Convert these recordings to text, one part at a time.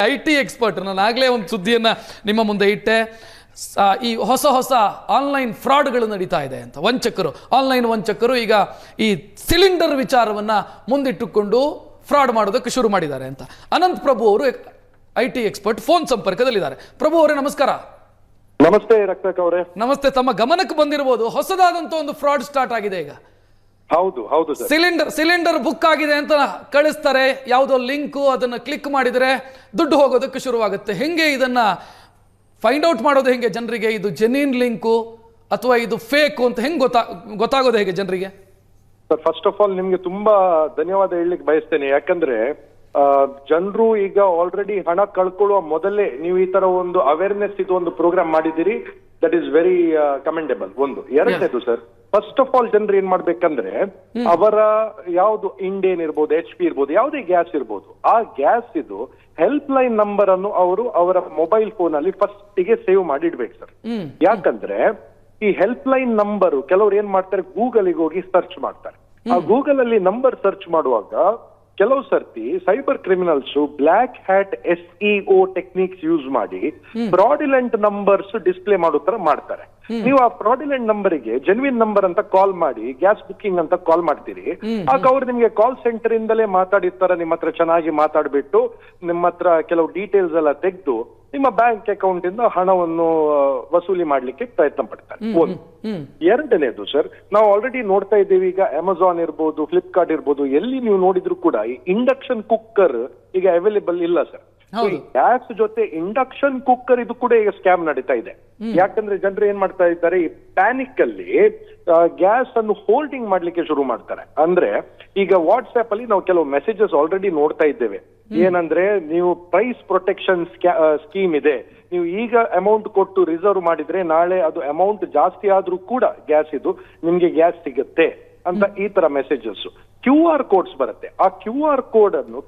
IT expert. ನಾನು ಆಗಲೇ ಒಂದು ಸುದ್ದಿಯನ್ನು ನಿಮ್ಮ ಮುಂದೆ ಇಟ್ಟೆ. ಈ ಹೊಸ ಹೊಸ ಆನ್ಲೈನ್ ಫ್ರಾಡ್ಗಳು ನಡೀತಾ ಇದೆ ಅಂತ. ಆನ್ಲೈನ್ ವಂಚಕರು ಈಗ ಈ ಸಿಲಿಂಡರ್ ವಿಚಾರವನ್ನು ಮುಂದಿಟ್ಟುಕೊಂಡು ಫ್ರಾಡ್ ಮಾಡೋದಕ್ಕೆ ಶುರು ಮಾಡಿದ್ದಾರೆ ಅಂತ. ಅನಂತ್ ಪ್ರಭು ಅವರು IT ಎಕ್ಸ್ಪರ್ಟ್ ಫೋನ್ ಸಂಪರ್ಕದಲ್ಲಿದ್ದಾರೆ. ಪ್ರಭು ಅವರೇ ನಮಸ್ಕಾರ. ನಮಸ್ತೆ ರಕ್ತಕ್ ಅವರೇ. ನಮಸ್ತೆ. ತಮ್ಮ ಗಮನಕ್ಕೆ ಬಂದಿರಬಹುದು ಹೊಸದಾದಂತ ಒಂದು ಫ್ರಾಡ್ ಸ್ಟಾರ್ಟ್ ಆಗಿದೆ ಈಗ. ಹೌದು ಸಿಲಿಂಡರ್ ಬುಕ್ ಆಗಿದೆ ಅಂತ ಕಳಿಸ್ತಾರೆ, ಯಾವುದೋ ಲಿಂಕು, ಅದನ್ನ ಕ್ಲಿಕ್ ಮಾಡಿದರೆ ದುಡ್ಡು ಹೋಗೋದಕ್ಕೆ ಶುರುವಾಗುತ್ತೆ. ಹೆಂಗೆ ಇದನ್ನ ಫೈಂಡ್ ಔಟ್ ಮಾಡೋದು ಹೆಂಗೆ ಜನರಿಗೆ? ಇದು ಜೆನ್ಯೂನ್ ಲಿಂಕು ಅಥವಾ ಇದು ಫೇಕ್ ಅಂತ ಹೆಂಗ್ ಗೊತ್ತಾಗೋದು ಹೇಗೆ ಜನರಿಗೆ? ಸರ್, ಫಸ್ಟ್ ಆಫ್ ಆಲ್ ನಿಮ್ಗೆ ತುಂಬಾ ಧನ್ಯವಾದ ಹೇಳಲಿಕ್ಕೆ ಬಯಸ್ತೇನೆ. ಯಾಕಂದ್ರೆ ಜನರು ಈಗ ಆಲ್ರೆಡಿ ಹಣ ಕಳ್ಕೊಳ್ಳುವ ಮೊದಲೇ ನೀವು ಈ ತರ ಒಂದು ಅವೇರ್ನೆಸ್ ಇದು ಒಂದು ಪ್ರೋಗ್ರಾಮ್ ಮಾಡಿದಿರಿ. That is very ಕಮೆಂಡೇಬಲ್. ಒಂದು ಎರಡನೇದು ಸರ್, ಫಸ್ಟ್ ಆಫ್ ಆಲ್ ಜನರು ಏನ್ ಮಾಡ್ಬೇಕಂದ್ರೆ ಅವರ ಯಾವ್ದು ಇಂಡೇನ್ ಇರ್ಬೋದು, HP ಇರ್ಬೋದು, ಯಾವುದೇ ಗ್ಯಾಸ್ ಇರ್ಬೋದು, ಆ ಗ್ಯಾಸ್ ಇದು ಹೆಲ್ಪ್ ಲೈನ್ ನಂಬರ್ ಅನ್ನು ಅವರು ಅವರ ಮೊಬೈಲ್ ಫೋನ್ ಅಲ್ಲಿ ಫಸ್ಟ್ ಗೆ ಸೇವ್ ಮಾಡಿ ಇಡ್ಬೇಕು ಸರ್. ಯಾಕಂದ್ರೆ ಈ ಹೆಲ್ಪ್ ಲೈನ್ ನಂಬರ್ ಕೆಲವರು ಏನ್ ಮಾಡ್ತಾರೆ, ಗೂಗಲ್ ಗೆ ಹೋಗಿ ಸರ್ಚ್ ಮಾಡ್ತಾರೆ. ಆ ಗೂಗಲ್ ಅಲ್ಲಿ ನಂಬರ್ ಸರ್ಚ್ ಮಾಡುವಾಗ ಕೆಲವು ಸರ್ತಿ cyber criminals black hat SEO techniques use ಮಾಡಿ ಫ್ರಾಡಿಲೆಂಟ್ ನಂಬರ್ಸ್ ಡಿಸ್ಪ್ಲೇ ಮಾಡೋ ತರ ಮಾಡ್ತಾರೆ. ನೀವು ಆ ಫ್ರಾಡಿಲೆಂಟ್ ನಂಬರ್ಗೆ ಜೆನ್ವಿನ್ ನಂಬರ್ ಅಂತ ಕಾಲ್ ಮಾಡಿ ಗ್ಯಾಸ್ ಬುಕ್ಕಿಂಗ್ ಅಂತ ಕಾಲ್ ಮಾಡ್ತೀರಿ. ಆಗ ಅವ್ರು ನಿಮ್ಗೆ ಕಾಲ್ ಸೆಂಟರ್ ಇಂದಲೇ ಮಾತಾಡಿರ್ತಾರೆ. ನಿಮ್ಮ ಹತ್ರ ಚೆನ್ನಾಗಿ ಮಾತಾಡ್ಬಿಟ್ಟು ನಿಮ್ಮ ಹತ್ರ ಕೆಲವು ಡೀಟೇಲ್ಸ್ ಎಲ್ಲ ತೆಗೆದು ನಿಮ್ಮ ಬ್ಯಾಂಕ್ ಅಕೌಂಟ್ ಇಂದ ಹಣವನ್ನು ವಸೂಲಿ ಮಾಡ್ಲಿಕ್ಕೆ ಪ್ರಯತ್ನ ಪಡ್ತಾರೆ. ಒಂದು. ಎರಡನೇದು ಸರ್, ನಾವು ಆಲ್ರೆಡಿ ನೋಡ್ತಾ ಇದ್ದೀವಿ ಈಗ ಅಮೆಝಾನ್ ಇರ್ಬೋದು, ಫ್ಲಿಪ್ಕಾರ್ಟ್ ಇರ್ಬೋದು, ಎಲ್ಲಿ ನೀವು ನೋಡಿದ್ರು ಕೂಡ ಈ ಇಂಡಕ್ಷನ್ ಕುಕ್ಕರ್ ಈಗ ಅವೈಲೇಬಲ್ ಇಲ್ಲ ಸರ್. ಗ್ಯಾಸ್ ಜೊತೆ ಇಂಡಕ್ಷನ್ ಕುಕ್ಕರ್ ಇದು ಕೂಡ ಈಗ ಸ್ಕ್ಯಾಮ್ ನಡೀತಾ ಇದೆ. ಯಾಕಂದ್ರೆ ಜನರು ಏನ್ ಮಾಡ್ತಾ ಇದ್ದಾರೆ, ಈ ಪ್ಯಾನಿಕ್ ಅಲ್ಲಿ ಗ್ಯಾಸ್ ಅನ್ನು ಹೋಲ್ಡಿಂಗ್ ಮಾಡ್ಲಿಕ್ಕೆ ಶುರು ಮಾಡ್ತಾರೆ. ಅಂದ್ರೆ ಈಗ ವಾಟ್ಸ್ಆಪ್ ಅಲ್ಲಿ ನಾವು ಕೆಲವು ಮೆಸೇಜಸ್ ಆಲ್ರೆಡಿ ನೋಡ್ತಾ ಇದ್ದೇವೆ. ಏನಂದ್ರೆ ನೀವು ಪ್ರೈಸ್ ಪ್ರೊಟೆಕ್ಷನ್ ಸ್ಕೀಮ್ ಇದೆ, ನೀವು ಈಗ ಅಮೌಂಟ್ ಕೊಟ್ಟು ರಿಸರ್ವ್ ಮಾಡಿದ್ರೆ ನಾಳೆ ಅದು ಅಮೌಂಟ್ ಜಾಸ್ತಿ ಆದ್ರೂ ಕೂಡ ಗ್ಯಾಸ್ ಇದು ನಿಮ್ಗೆ ಗ್ಯಾಸ್ ಸಿಗುತ್ತೆ ಅಂತ ಈ ತರ ಮೆಸೇಜಸ್. QR ಕೋಡ್ಸ್ ಬರುತ್ತೆ. ಆ QR ಕೋಡ್ ಅನ್ನು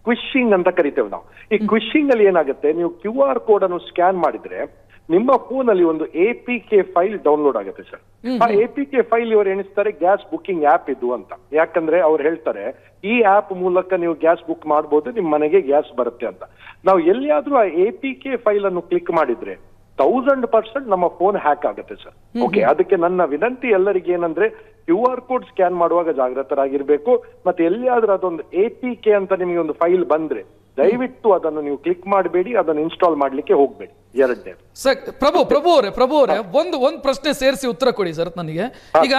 ಕ್ವಿಶಿಂಗ್ ಅಂತ ಕರಿತೇವೆ ನಾವು. ಈ ಕ್ವಿಶಿಂಗ್ ಅಲ್ಲಿ ಏನಾಗುತ್ತೆ, ನೀವು QR ಕೋಡ್ ಅನ್ನು ಸ್ಕ್ಯಾನ್ ಮಾಡಿದ್ರೆ ನಿಮ್ಮ ಫೋನ್ ಅಲ್ಲಿ ಒಂದು APK ಫೈಲ್ ಡೌನ್ಲೋಡ್ ಆಗುತ್ತೆ ಸರ್. ಆ APK ಫೈಲ್ ಇವರು ಎಣಿಸ್ತಾರೆ ಗ್ಯಾಸ್ ಬುಕ್ಕಿಂಗ್ ಆಪ್ ಇದು ಅಂತ. ಯಾಕಂದ್ರೆ ಅವ್ರು ಹೇಳ್ತಾರೆ ಈ ಆಪ್ ಮೂಲಕ ನೀವು ಗ್ಯಾಸ್ ಬುಕ್ ಮಾಡಬಹುದು, ನಿಮ್ ಮನೆಗೆ ಗ್ಯಾಸ್ ಬರುತ್ತೆ ಅಂತ. ನಾವು ಎಲ್ಲಿಯಾದ್ರೂ ಆ APK ಫೈಲ್ ಅನ್ನು ಕ್ಲಿಕ್ ಮಾಡಿದ್ರೆ 1000% ನಮ್ಮ ಫೋನ್ ಹ್ಯಾಕ್ ಆಗುತ್ತೆ ಸರ್. ಓಕೆ, ಅದಕ್ಕೆ ನನ್ನ ವಿನಂತಿ ಎಲ್ಲರಿಗೆ ಏನಂದ್ರೆ QR ಕೋಡ್ ಸ್ಕ್ಯಾನ್ ಮಾಡುವಾಗ ಜಾಗೃತರಾಗಿರ್ಬೇಕು. ಮತ್ತೆ ಎಲ್ಲಿಯಾದ್ರೂ ಅದೊಂದು APK ಅಂತ ನಿಮಗೆ ಒಂದು ಫೈಲ್ ಬಂದ್ರೆ ದಯವಿಟ್ಟು ಅದನ್ನು ನೀವು ಕ್ಲಿಕ್ ಮಾಡಬೇಡಿ, ಅದನ್ನು ಇನ್ಸ್ಟಾಲ್ ಮಾಡ್ಲಿಕ್ಕೆ ಹೋಗ್ಬೇಡಿ. ಎರಡನೇ ಸರ್, ಪ್ರಭು ಅವರೇ ಒಂದು ಪ್ರಶ್ನೆ ಸೇರಿಸಿ ಉತ್ತರ ಕೊಡಿ ಸರ್ ನನಗೆ. ಈಗ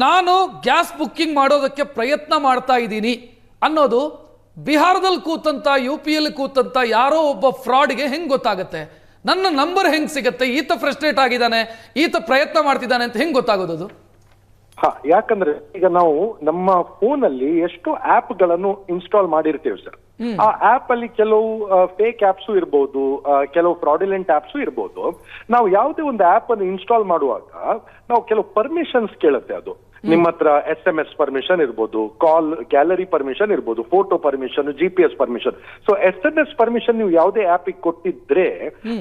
ನಾನು ಗ್ಯಾಸ್ ಬುಕ್ಕಿಂಗ್ ಮಾಡೋದಕ್ಕೆ ಪ್ರಯತ್ನ ಮಾಡ್ತಾ ಇದ್ದೀನಿ ಅನ್ನೋದು ಬಿಹಾರದಲ್ಲಿ ಕೂತಂತ UP ಯಲ್ಲಿ ಕೂತಂತ ಯಾರೋ ಒಬ್ಬ ಫ್ರಾಡ್ಗೆ ಹೆಂಗ್ ಗೊತ್ತಾಗುತ್ತೆ? ನನ್ನ ನಂಬರ್ ಹೆಂಗ್ ಸಿಗತ್ತೆ? ಈತ ಫ್ರಸ್ಟ್ರೇಟ್ ಆಗಿದ್ದಾನೆ, ಈತ ಪ್ರಯತ್ನ ಮಾಡ್ತಿದ್ದಾನೆ ಅಂತ ಹೆಂಗ್ ಗೊತ್ತಾಗೋದು? ಯಾಕಂದ್ರೆ ಈಗ ನಾವು ನಮ್ಮ ಫೋನ್ ಅಲ್ಲಿ ಎಷ್ಟು ಆಪ್ ಗಳನ್ನು ಇನ್ಸ್ಟಾಲ್ ಮಾಡಿರ್ತೇವೆ ಸರ್. ಆ ಆಪ್ ಅಲ್ಲಿ ಕೆಲವು ಫೇಕ್ ಆಪ್ಸು ಇರ್ಬೋದು, ಕೆಲವು ಫ್ರಾಡಿಲೆಂಟ್ ಆಪ್ಸು ಇರ್ಬೋದು. ನಾವು ಯಾವುದೇ ಒಂದು ಆಪ್ ಅನ್ನು ಇನ್ಸ್ಟಾಲ್ ಮಾಡುವಾಗ ನಾವು ಕೆಲವು ಪರ್ಮಿಷನ್ಸ್ ಕೇಳುತ್ತೆ. ಅದು ನಿಮ್ಮ ಹತ್ರ SMS ಪರ್ಮಿಷನ್ ಇರ್ಬೋದು, ಕಾಲ್ ಗ್ಯಾಲರಿ ಪರ್ಮಿಷನ್ ಇರ್ಬೋದು, photo permission, GPS permission. So SMS permission ನೀವು ಯಾವುದೇ ಆಪಿಗೆ ಕೊಟ್ಟಿದ್ರೆ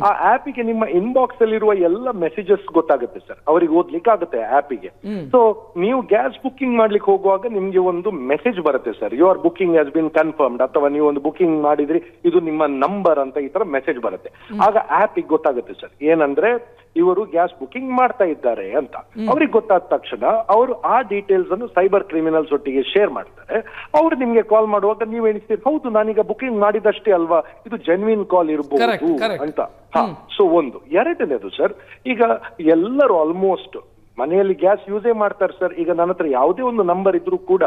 ಆ ಆಪಿಗೆ ನಿಮ್ಮ ಇನ್ಬಾಕ್ಸ್ ಅಲ್ಲಿರುವ ಎಲ್ಲ ಮೆಸೇಜಸ್ ಗೊತ್ತಾಗುತ್ತೆ ಸರ್. ಅವರಿಗೆ ಓದ್ಲಿಕ್ಕೆ ಆಗುತ್ತೆ ಆಪಿಗೆ. ಸೊ ನೀವು ಗ್ಯಾಸ್ ಬುಕ್ಕಿಂಗ್ ಮಾಡ್ಲಿಕ್ಕೆ ಹೋಗುವಾಗ ನಿಮ್ಗೆ ಒಂದು ಮೆಸೇಜ್ ಬರುತ್ತೆ sir, your booking has been confirmed, ಅಥವಾ ನೀವು ಒಂದು ಬುಕ್ಕಿಂಗ್ ಮಾಡಿದ್ರಿ ಇದು ನಿಮ್ಮ ನಂಬರ್ ಅಂತ ಈ ತರ ಮೆಸೇಜ್ ಬರುತ್ತೆ. ಆಗ ಆಪಿಗೆ ಗೊತ್ತಾಗುತ್ತೆ ಸರ್ ಏನಂದ್ರೆ ಇವರು ಗ್ಯಾಸ್ ಬುಕ್ಕಿಂಗ್ ಮಾಡ್ತಾ ಇದ್ದಾರೆ ಅಂತ. ಅವ್ರಿಗೆ ಗೊತ್ತಾದ ತಕ್ಷಣ ಅವರು ಆ ಡೀಟೇಲ್ಸ್ ಅನ್ನು ಸೈಬರ್ ಕ್ರಿಮಿನಲ್ಸ್ ಒಟ್ಟಿಗೆ ಶೇರ್ ಮಾಡ್ತಾರೆ. ಅವ್ರು ನಿಮ್ಗೆ ಕಾಲ್ ಮಾಡುವಾಗ ನೀವು ಎಣಿಸ್ತೀರಿ, ಹೌದು ನಾನೀಗ ಬುಕ್ಕಿಂಗ್ ಮಾಡಿದಷ್ಟೇ ಅಲ್ವಾ, ಇದು ಜೆನ್ವಿನ್ ಕಾಲ್ ಇರಬಹುದು ಅಂತ. ಸೊ ಒಂದು. ಎರಡನೇದು ಸರ್, ಈಗ ಎಲ್ಲರೂ ಆಲ್ಮೋಸ್ಟ್ ಮನೆಯಲ್ಲಿ ಗ್ಯಾಸ್ ಯೂಸೇ ಮಾಡ್ತಾರೆ ಸರ್. ಈಗ ನನ್ನ ಹತ್ರ ಯಾವುದೇ ಒಂದು ನಂಬರ್ ಇದ್ರೂ ಕೂಡ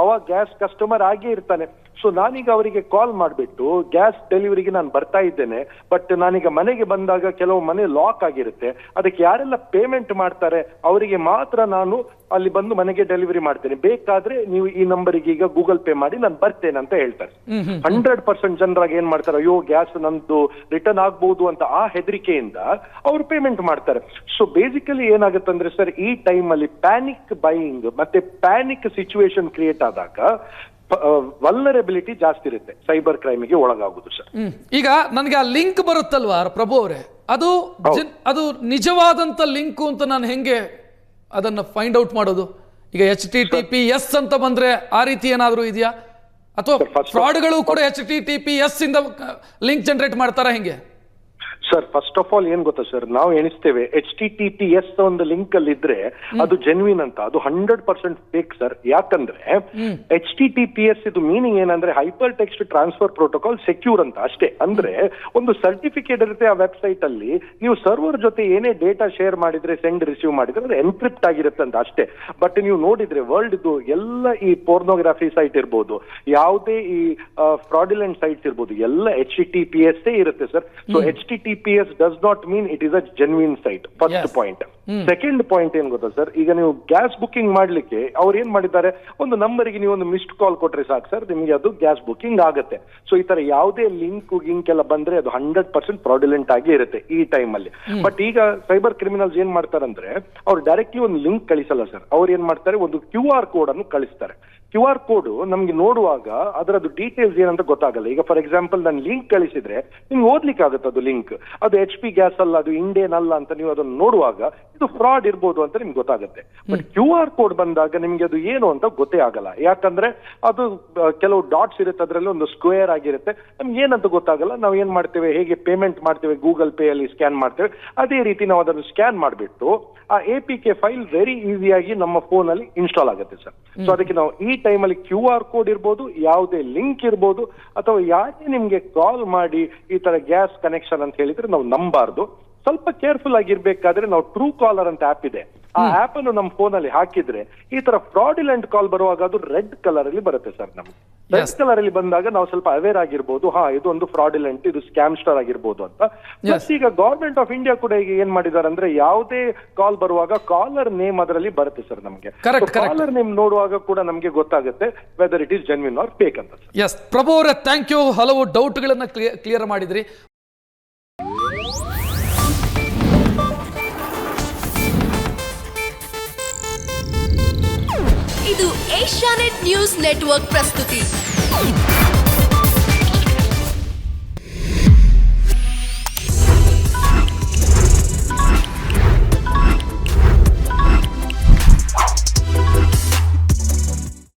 ಅವ ಗ್ಯಾಸ್ ಕಸ್ಟಮರ್ ಆಗೇ ಇರ್ತಾನೆ. ಸೊ ನಾನೀಗ ಅವರಿಗೆ ಕಾಲ್ ಮಾಡಿಬಿಟ್ಟು ಗ್ಯಾಸ್ ಡೆಲಿವರಿಗೆ ನಾನು ಬರ್ತಾ ಇದ್ದೇನೆ, ಬಟ್ ನಾನೀಗ ಮನೆಗೆ ಬಂದಾಗ ಕೆಲವು ಮನೆ ಲಾಕ್ ಆಗಿರುತ್ತೆ, ಅದಕ್ಕೆ ಯಾರೆಲ್ಲ ಪೇಮೆಂಟ್ ಮಾಡ್ತಾರೆ ಅವರಿಗೆ ಮಾತ್ರ ನಾನು ಅಲ್ಲಿ ಬಂದು ಮನೆಗೆ ಡೆಲಿವರಿ ಮಾಡ್ತೇನೆ, ಬೇಕಾದ್ರೆ ನೀವು ಈ ನಂಬರಿಗೆ ಈಗ ಗೂಗಲ್ ಪೇ ಮಾಡಿ ನಾನು ಬರ್ತೇನೆ ಅಂತ ಹೇಳ್ತಾರೆ. 100% ಜನರಾಗಿ ಏನ್ ಮಾಡ್ತಾರೆ, ಅಯ್ಯೋ ಗ್ಯಾಸ್ ನಂದು ರಿಟರ್ನ್ ಆಗ್ಬಹುದು ಅಂತ ಆ ಹೆದರಿಕೆಯಿಂದ ಅವರು ಪೇಮೆಂಟ್ ಮಾಡ್ತಾರೆ. ಸೊ ಬೇಸಿಕಲಿ ಏನಾಗುತ್ತಂದ್ರೆ ಸರ್, ಈ ಟೈಮ್ ಅಲ್ಲಿ ಪ್ಯಾನಿಕ್ ಬೈಯಿಂಗ್ ಮತ್ತೆ ಪ್ಯಾನಿಕ್ ಸಿಚುವೇಶನ್ ಕ್ರಿಯೇಟ್ ಆದಾಗ ವಲ್ನರಬಿಲಿಟಿ ಜಾಸ್ತಿ ಇರುತ್ತೆ, ಸೈಬರ್ ಕ್ರೈಮಿಗೆ ಒಳಗಾಗುದು ಸರ್. ಈಗ ನನಗೆ ಆ ಲಿಂಕ್ ಬರುತ್ತಲ್ವಾ ಪ್ರಭು ಅವರೇ, ಅದು ನಿಜವಾದಂತ ಲಿಂಕು ಅಂತ ನಾನು ಹೆಂಗೆ ಅದನ್ನ ಫೈಂಡ್ ಔಟ್ ಮಾಡೋದು? ಈಗ HTTPS ಅಂತ ಬಂದ್ರೆ ಆ ರೀತಿ ಏನಾದರೂ ಇದೆಯಾ? ಅಥವಾ Sir, first of- ಫ್ರಾಡ್ಗಳು ಕೂಡ HTTPS ಇಂದ ಲಿಂಕ್ ಜನರೇಟ್ ಮಾಡ್ತಾರಾ ಹೆಂಗೆ? ಸರ್ ಫಸ್ಟ್ ಆಫ್ ಆಲ್ ಏನ್ ಗೊತ್ತಾ ಸರ್, ನಾವು ಎಣಿಸ್ತೇವೆ HTTPS ಒಂದು ಲಿಂಕ್ ಅಲ್ಲಿ ಇದ್ರೆ ಅದು ಜೆನ್ವಿನ್ ಅಂತ. ಅದು 100% ಫೇಕ್ ಸರ್. ಯಾಕಂದ್ರೆ HTTPS ಇದು ಮೀನಿಂಗ್ ಏನಂದ್ರೆ hyper text transfer protocol secure ಅಂತ ಅಷ್ಟೇ. ಅಂದ್ರೆ ಒಂದು ಸರ್ಟಿಫಿಕೇಟ್ ಇರುತ್ತೆ ಆ ವೆಬ್ಸೈಟ್ ಅಲ್ಲಿ, ನೀವು ಸರ್ವರ್ ಜೊತೆ ಏನೇ ಡೇಟಾ ಶೇರ್ ಮಾಡಿದ್ರೆ, ಸೆಂಡ್ ರಿಸೀವ್ ಮಾಡಿದ್ರೆ ಅದು ಎನ್ಕ್ರಿಪ್ಟ್ ಆಗಿರುತ್ತೆ ಅಂತ ಅಷ್ಟೇ. ಬಟ್ ನೀವು ನೋಡಿದ್ರೆ ವರ್ಲ್ಡ್ ಇದು ಎಲ್ಲ ಈ ಪೋರ್ನೋಗ್ರಫಿ ಸೈಟ್ ಇರ್ಬೋದು, ಯಾವುದೇ ಈ ಫ್ರಾಡಿಲೆಂಟ್ ಸೈಟ್ಸ್ ಇರ್ಬೋದು, ಎಲ್ಲ HTTPS ಇರುತ್ತೆ sir. So HTTPS does not mean it is a genuine site. First Yes. point. Second point ಏನ್ ಗೊತ್ತಾ ಸರ್, ಈಗ ನೀವು ಗ್ಯಾಸ್ ಬುಕಿಂಗ್ ಮಾಡ್ಲಿಕ್ಕೆ ಅವ್ರು ಏನ್ ಮಾಡಿದ್ದಾರೆ, ಒಂದು ನಂಬರಿಗೆ ನೀವು ಒಂದು ಮಿಸ್ಡ್ ಕಾಲ್ ಕೊಟ್ರೆ ಸಾಕು ಸರ್, ನಿಮಗೆ ಅದು ಗ್ಯಾಸ್ ಬುಕಿಂಗ್ ಆಗುತ್ತೆ. ಸೊ ಈ ತರ ಯಾವುದೇ ಲಿಂಕ್ ಎಲ್ಲ ಬಂದ್ರೆ ಅದು 100% ಫ್ರಾಡಿಲೆಂಟ್ ಆಗಿ ಇರುತ್ತೆ ಈ ಟೈಮ್ ಅಲ್ಲಿ. ಬಟ್ ಈಗ ಸೈಬರ್ ಕ್ರಿಮಿನಲ್ಸ್ ಏನ್ ಮಾಡ್ತಾರಂದ್ರೆ ಅವ್ರು ಡೈರೆಕ್ಟ್ಲಿ ಒಂದು ಲಿಂಕ್ ಕಳಿಸಲ್ಲ ಸರ್, ಅವ್ರು ಏನ್ ಮಾಡ್ತಾರೆ ಒಂದು QR ಕೋಡ್ ಅನ್ನು ಕಳಿಸ್ತಾರೆ. QR ಕೋಡ್ ನಮ್ಗೆ ನೋಡುವಾಗ ಅದರದ್ದು ಡೀಟೇಲ್ಸ್ ಏನಂತ ಗೊತ್ತಾಗಲ್ಲ. ಈಗ ಫಾರ್ ಎಕ್ಸಾಂಪಲ್ ನಾನು ಲಿಂಕ್ ಕಳಿಸಿದ್ರೆ ನಿಮ್ಗೆ ಓದ್ಲಿಕ್ಕೆ ಆಗುತ್ತೆ ಅದು ಲಿಂಕ್, ಅದು HP ಗ್ಯಾಸ್ ಅಲ್ಲ, ಅದು ಇಂಡಿಯನ್ ಅಲ್ಲ ಅಂತ ನೀವು ಅದನ್ನು ನೋಡುವಾಗ ಇದು ಫ್ರಾಡ್ ಇರ್ಬೋದು ಅಂತ ನಿಮ್ಗೆ ಗೊತ್ತಾಗುತ್ತೆ. ಬಟ್ QR ಕೋಡ್ ಬಂದಾಗ ನಿಮ್ಗೆ ಅದು ಏನು ಅಂತ ಗೊತ್ತೇ ಆಗಲ್ಲ. ಯಾಕಂದ್ರೆ ಅದು ಕೆಲವು ಡಾಟ್ಸ್ ಇರುತ್ತೆ, ಅದರಲ್ಲಿ ಒಂದು ಸ್ಕ್ವೇರ್ ಆಗಿರುತ್ತೆ, ನಮ್ಗೆ ಏನಂತ ಗೊತ್ತಾಗಲ್ಲ. ನಾವು ಏನ್ ಮಾಡ್ತೇವೆ, ಹೇಗೆ ಪೇಮೆಂಟ್ ಮಾಡ್ತೇವೆ ಗೂಗಲ್ ಪೇ ಅಲ್ಲಿ ಸ್ಕ್ಯಾನ್ ಮಾಡ್ತೇವೆ, ಅದೇ ರೀತಿ ನಾವು ಅದನ್ನು ಸ್ಕ್ಯಾನ್ ಮಾಡಿಬಿಟ್ಟು ಆ APK ಫೈಲ್ ವೆರಿ ಈಸಿಯಾಗಿ ನಮ್ಮ ಫೋನ್ ಅಲ್ಲಿ ಇನ್ಸ್ಟಾಲ್ ಆಗುತ್ತೆ ಸರ್. ಸೊ ಅದಕ್ಕೆ ನಾವು ಈ ಟೈಮಲ್ಲಿ QR ಕೋಡ್ ಇರ್ಬೋದು, ಯಾವುದೇ ಲಿಂಕ್ ಇರ್ಬೋದು, ಅಥವಾ ಯಾರೇ ನಿಮ್ಗೆ ಕಾಲ್ ಮಾಡಿ ಈ ತರ ಗ್ಯಾಸ್ ಕನೆಕ್ಷನ್ ಅಂತ ಹೇಳಿದ್ರೆ ನಾವು ನಂಬಾರ್ದು. ಸ್ವಲ್ಪ ಕೇರ್ಫುಲ್ ಆಗಿರ್ಬೇಕಾದ್ರೆ ನಾವು ಟ್ರೂ ಕಾಲರ್ ಅಂತ ಆಪ್ ಇದೆ, ಆ ಆಪ್ ಅನ್ನು ನಮ್ಮ ಫೋನ್ ಅಲ್ಲಿ ಹಾಕಿದ್ರೆ ಈ ತರ ಫ್ರಾಡಿಲೆಂಟ್ ಕಾಲ್ ಬರುವಾಗ ಅದು ರೆಡ್ ಕಲರ್ ಅಲ್ಲಿ ಬರುತ್ತೆ ಸರ್. ನಮ್ಗೆ ರೆಡ್ ಕಲರ್ ಅಲ್ಲಿ ಬಂದಾಗ ನಾವು ಸ್ವಲ್ಪ ಅವೇರ್ ಆಗಿರ್ಬೋದು, ಇದು ಒಂದು ಫ್ರಾಡಿಲೆಂಟ್, ಇದು ಸ್ಕ್ಯಾಮ್ಸ್ಟರ್ ಆಗಿರ್ಬೋದು ಅಂತ. ಪ್ಲಸ್ ಈಗ ಗವರ್ಮೆಂಟ್ ಆಫ್ ಇಂಡಿಯಾ ಕೂಡ ಈಗ ಏನ್ ಮಾಡಿದ್ದಾರೆ ಅಂದ್ರೆ ಯಾವುದೇ ಕಾಲ್ ಬರುವಾಗ ಕಾಲರ್ ನೇಮ್ ಅದರಲ್ಲಿ ಬರುತ್ತೆ ಸರ್. ನಮಗೆ ಕಾಲರ್ ನೇಮ್ ನೋಡುವಾಗ ಕೂಡ ನಮ್ಗೆ ಗೊತ್ತಾಗುತ್ತೆ whether it is genuine or fake ಅಂತ ಸರ್. ಎಸ್ ಪ್ರಭು ಅವರೇ, ಥ್ಯಾಂಕ್ ಯು. ಹಲವು ಡೌಟ್ಗಳನ್ನ ಕ್ಲಿಯರ್ ಮಾಡಿದ್ರಿ. ಇದು ಏಷ್ಯಾನೆಟ್ ನ್ಯೂಸ್ ನೆಟ್ವರ್ಕ್ ಪ್ರಸ್ತುತಿ.